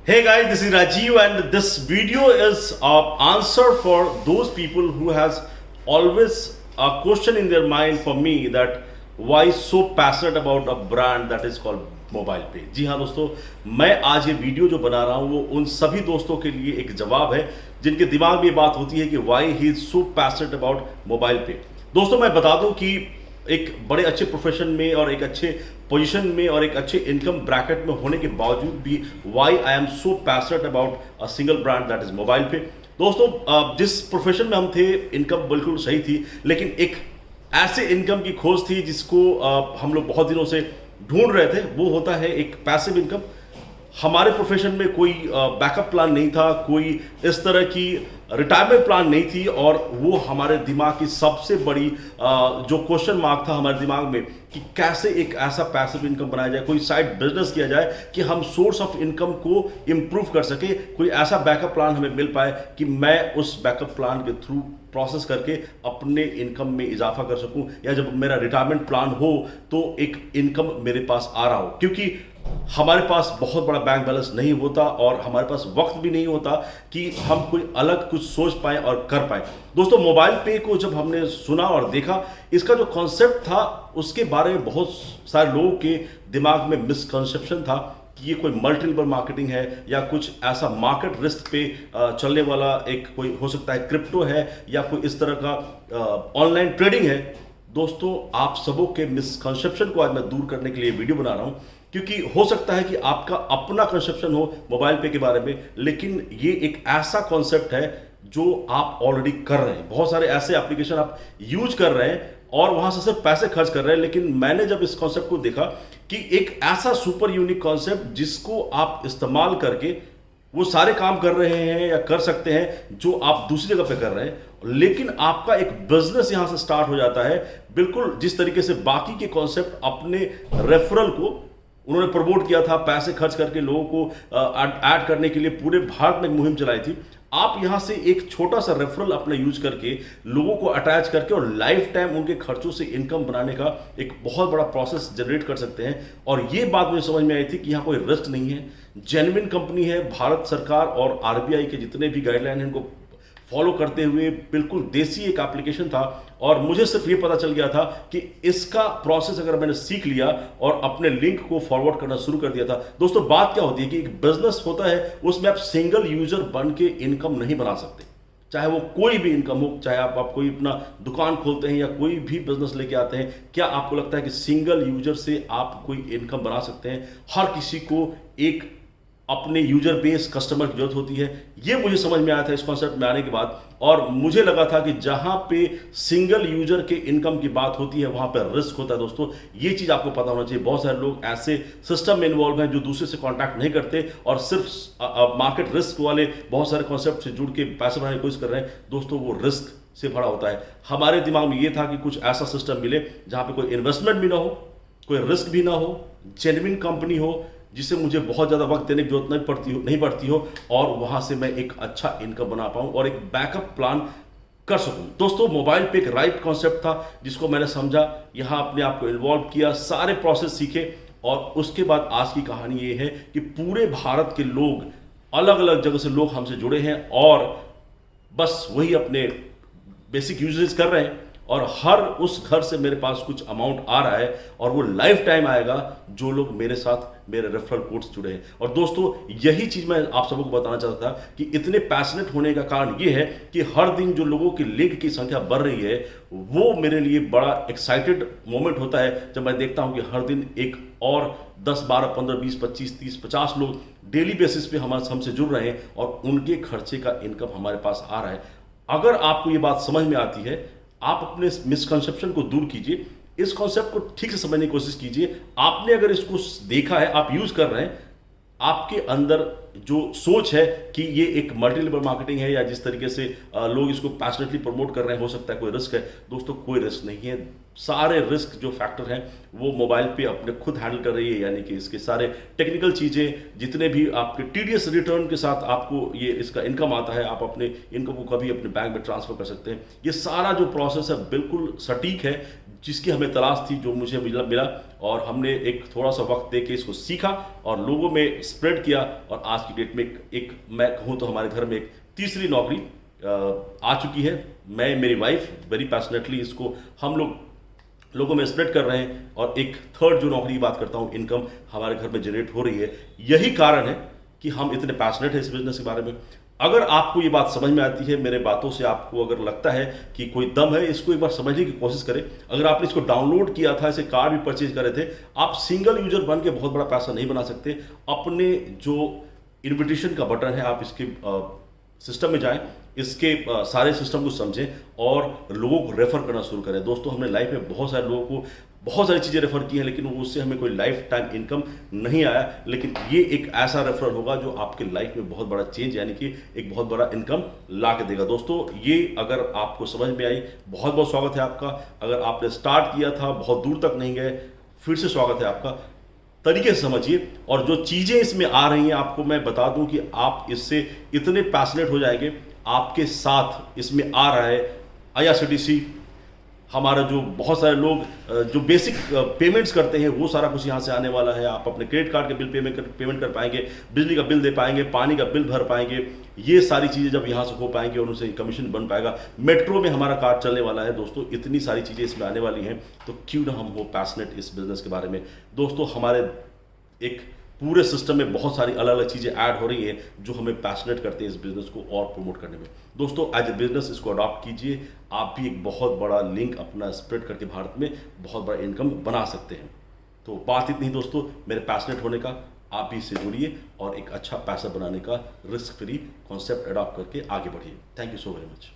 Hey guys, this is Rajiv and this video is answer for those people who has always a question in their mind for me that why so passionate about a brand that is called mobile पे। जी हाँ दोस्तों, मैं आज ये video जो बना रहा हूँ वो उन सभी दोस्तों के लिए एक जवाब है जिनके दिमाग में ये बात होती है कि why he is so passionate about mobile पे। दोस्तों मैं बता दूं कि एक बड़े अच्छे प्रोफेशन में और एक अच्छे पोजीशन में और एक अच्छे इनकम ब्रैकेट में होने के बावजूद भी why I am so passionate about a single brand that is mobile पे। दोस्तों जिस प्रोफेशन में हम थे इनकम बिल्कुल सही थी, लेकिन एक ऐसे इनकम की खोज थी जिसको हम लोग बहुत दिनों से ढूंढ रहे थे। वो होता है एक पैसिव इनकम। हमारे प्रोफेशन में कोई बैकअप प्लान नहीं था, कोई इस तरह की रिटायरमेंट प्लान नहीं थी, और वो हमारे दिमाग की सबसे बड़ी जो क्वेश्चन मार्क था हमारे दिमाग में कि कैसे एक ऐसा पैसिव इनकम बनाया जाए, कोई साइड बिजनेस किया जाए कि हम सोर्स ऑफ इनकम को इम्प्रूव कर सके, कोई ऐसा बैकअप प्लान हमें मिल पाए कि मैं उस बैकअप प्लान के थ्रू प्रोसेस करके अपने इनकम में इजाफा कर सकूं, या जब मेरा रिटायरमेंट प्लान हो तो एक इनकम मेरे पास आ रहा हो। क्योंकि हमारे पास बहुत बड़ा बैंक बैलेंस नहीं होता और हमारे पास वक्त भी नहीं होता कि हम कोई अलग कुछ सोच पाएं और कर पाएं। दोस्तों मोबाइल पे को जब हमने सुना और देखा, इसका जो कॉन्सेप्ट था उसके बारे में बहुत सारे लोगों के दिमाग में मिसकंसेप्शन था कि ये कोई मल्टी लेवल मार्केटिंग है या कुछ ऐसा मार्केट रिस्क पे चलने वाला एक कोई हो सकता है क्रिप्टो है या कोई इस तरह का ऑनलाइन ट्रेडिंग है। दोस्तों आप सबों के मिसकंसेप्शन को आज मैं दूर करने के लिए वीडियो बना रहा हूं, क्योंकि हो सकता है कि आपका अपना कंसेप्शन हो मोबाइल पे के बारे में, लेकिन ये एक ऐसा कॉन्सेप्ट है जो आप ऑलरेडी कर रहे हैं। बहुत सारे ऐसे एप्लीकेशन आप यूज कर रहे हैं और वहां से सिर्फ पैसे खर्च कर रहे हैं, लेकिन मैंने जब इस कॉन्सेप्ट को देखा कि एक ऐसा सुपर यूनिक कॉन्सेप्ट जिसको आप इस्तेमाल करके वो सारे काम कर रहे हैं या कर सकते हैं जो आप दूसरी जगह पे कर रहे हैं, लेकिन आपका एक बिजनेस यहां से स्टार्ट हो जाता है। बिल्कुल जिस तरीके से बाकी के कॉन्सेप्ट अपने रेफरल को उन्होंने प्रमोट किया था, पैसे खर्च करके लोगों को ऐड करने के लिए पूरे भारत में एक मुहिम चलाई थी, आप यहां से एक छोटा सा रेफरल अपना यूज करके लोगों को अटैच करके और लाइफ टाइम उनके खर्चों से इनकम बनाने का एक बहुत बड़ा प्रोसेस जनरेट कर सकते हैं। और ये बात मुझे समझ में आई थी कि यहां कोई रिस्क नहीं है, जेन्युइन कंपनी है। भारत सरकार और आरबीआई के जितने भी गाइडलाइन हैं उनको फॉलो करते हुए बिल्कुल देसी एक एप्लीकेशन था, और मुझे सिर्फ ये पता चल गया था कि इसका प्रोसेस अगर मैंने सीख लिया और अपने लिंक को फॉरवर्ड करना शुरू कर दिया था। दोस्तों बात क्या होती है कि एक बिजनेस होता है, उसमें आप सिंगल यूजर बन के इनकम नहीं बना सकते, चाहे वो कोई भी इनकम हो, चाहे आप कोई अपना दुकान खोलते हैं या कोई भी बिजनेस लेके आते हैं। क्या आपको लगता है कि सिंगल यूजर से आप कोई इनकम बना सकते हैं? हर किसी को एक अपने यूजर बेस कस्टमर की जरूरत होती है। ये मुझे समझ में आया था इस कॉन्सेप्ट में आने के बाद, और मुझे लगा था कि जहां पे सिंगल यूजर के इनकम की बात होती है वहां पर रिस्क होता है। दोस्तों ये चीज आपको पता होना चाहिए। बहुत सारे लोग ऐसे सिस्टम में इन्वॉल्व हैं जो दूसरे से कॉन्टैक्ट नहीं करते और सिर्फ मार्केट रिस्क वाले बहुत सारे कॉन्सेप्ट से जुड़ के पैसे बनाने की कोशिश कर रहे हैं। दोस्तों वो रिस्क से भरा होता है। हमारे दिमाग में ये था कि कुछ ऐसा सिस्टम मिले जहां पे कोई इन्वेस्टमेंट भी ना हो, कोई रिस्क भी ना हो, जेन्युइन कंपनी हो जिससे मुझे बहुत ज़्यादा वक्त देने की जरूरत नहीं पड़ती हो, और वहां से मैं एक अच्छा इनकम बना पाऊं और एक बैकअप प्लान कर सकूं। दोस्तों मोबाइल पे एक राइट कॉन्सेप्ट था जिसको मैंने समझा, यहां अपने आप को इन्वॉल्व किया, सारे प्रोसेस सीखे, और उसके बाद आज की कहानी ये है कि पूरे भारत के लोग, अलग अलग जगह से लोग हमसे जुड़े हैं और बस वही अपने बेसिक यूजेस कर रहे हैं, और हर उस घर से मेरे पास कुछ अमाउंट आ रहा है और वो लाइफ टाइम आएगा जो लोग मेरे साथ मेरे रेफरल कोड से जुड़े हैं। और दोस्तों यही चीज मैं आप सबको बताना चाहता था कि इतने पैशनेट होने का कारण ये है कि हर दिन जो लोगों की लिंक की संख्या बढ़ रही है, वो मेरे लिए बड़ा एक्साइटेड मोमेंट होता है जब मैं देखता हूं कि हर दिन एक और 10, 12, 15, 20, 25, 30, 50 लोग डेली बेसिस पे हमसे जुड़ रहे हैं और उनके खर्चे का इनकम हमारे पास आ रहा है। अगर आपको ये बात समझ में आती है, आप अपने मिसकंसेप्शन को दूर कीजिए, इस कॉन्सेप्ट को ठीक से समझने की कोशिश कीजिए। आपने अगर इसको देखा है, आप यूज कर रहे हैं, आपके अंदर जो सोच है कि ये एक मल्टी लेवल मार्केटिंग है या जिस तरीके से लोग इसको पैशनेटली प्रमोट कर रहे हैं, हो सकता है कोई रिस्क है। दोस्तों कोई रिस्क नहीं है। सारे रिस्क जो फैक्टर हैं वो मोबाइल पे अपने खुद हैंडल कर रही है, यानी कि इसके सारे टेक्निकल चीज़ें, जितने भी आपके टीडीएस रिटर्न के साथ आपको ये इसका इनकम आता है, आप अपने इनकम को कभी अपने बैंक में ट्रांसफर कर सकते हैं। ये सारा जो प्रोसेस है बिल्कुल सटीक है। जिसकी हमें तलाश थी, जो मुझे मिला और हमने एक थोड़ा सा वक्त दे के इसको सीखा और लोगों में स्प्रेड किया। और आज की डेट में एक मैं कहूँ तो हमारे घर में एक तीसरी नौकरी आ चुकी है। मैं, मेरी वाइफ वेरी पैशनेटली इसको हम लोगों में स्प्रेड कर रहे हैं। और एक थर्ड जो नौकरी की बात करता हूँ, इनकम हमारे घर में जनरेट हो रही है। यही कारण है कि हम इतने पैशनेट हैं इस बिजनेस के बारे में। अगर आपको ये बात समझ में आती है, मेरे बातों से आपको अगर लगता है कि कोई दम है, इसको एक बार समझने की कोशिश करें। अगर आपने इसको डाउनलोड किया था, इसे कार्ड भी परचेज करे थे, आप सिंगल यूजर बन के बहुत बड़ा पैसा नहीं बना सकते। अपने जो इन्विटेशन का बटन है, आप इसके सिस्टम में जाएं, इसके सारे सिस्टम को समझें और लोगों को रेफर करना शुरू करें। दोस्तों, हमने लाइफ में बहुत सारे लोगों को बहुत सारी चीज़ें रेफर की हैं, लेकिन उससे हमें कोई लाइफ टाइम इनकम नहीं आया। लेकिन ये एक ऐसा रेफरल होगा जो आपके लाइफ में बहुत बड़ा चेंज, यानी कि एक बहुत बड़ा इनकम ला के देगा। दोस्तों, ये अगर आपको समझ में आई, बहुत बहुत स्वागत है आपका। अगर आपने स्टार्ट किया था, बहुत दूर तक नहीं गए, फिर से स्वागत है आपका। तरीके से समझिए, और जो चीज़ें इसमें आ रही हैं, आपको मैं बता दूं कि आप इससे इतने पैशनेट हो जाएंगे। आपके साथ इसमें आ रहा है IRCTC, हमारा जो बहुत सारे लोग जो बेसिक पेमेंट्स करते हैं, वो सारा कुछ यहाँ से आने वाला है। आप अपने क्रेडिट कार्ड के बिल पेमेंट कर पाएंगे, बिजली का बिल दे पाएंगे, पानी का बिल भर पाएंगे। ये सारी चीज़ें जब यहाँ से हो पाएंगी और उनसे कमीशन बन पाएगा। मेट्रो में हमारा कार्ड चलने वाला है। दोस्तों, इतनी सारी चीज़ें इसमें आने वाली हैं, तो क्यों ना हम हो पैशनेट इस बिज़नेस के बारे में। दोस्तों, हमारे एक पूरे सिस्टम में बहुत सारी अलग अलग चीज़ें ऐड हो रही हैं जो हमें पैशनेट करते हैं इस बिज़नेस को और प्रमोट करने में। दोस्तों, एज ए बिजनेस इसको अडॉप्ट कीजिए। आप भी एक बहुत बड़ा लिंक अपना स्प्रेड करके भारत में बहुत बड़ा इनकम बना सकते हैं। तो बात इतनी दोस्तों, मेरे पैशनेट होने का। आप भी इससे जुड़िए और एक अच्छा पैसा बनाने का रिस्क फ्री कॉन्सेप्ट अडॉप्ट करके आगे बढ़िए। Thank you so very much.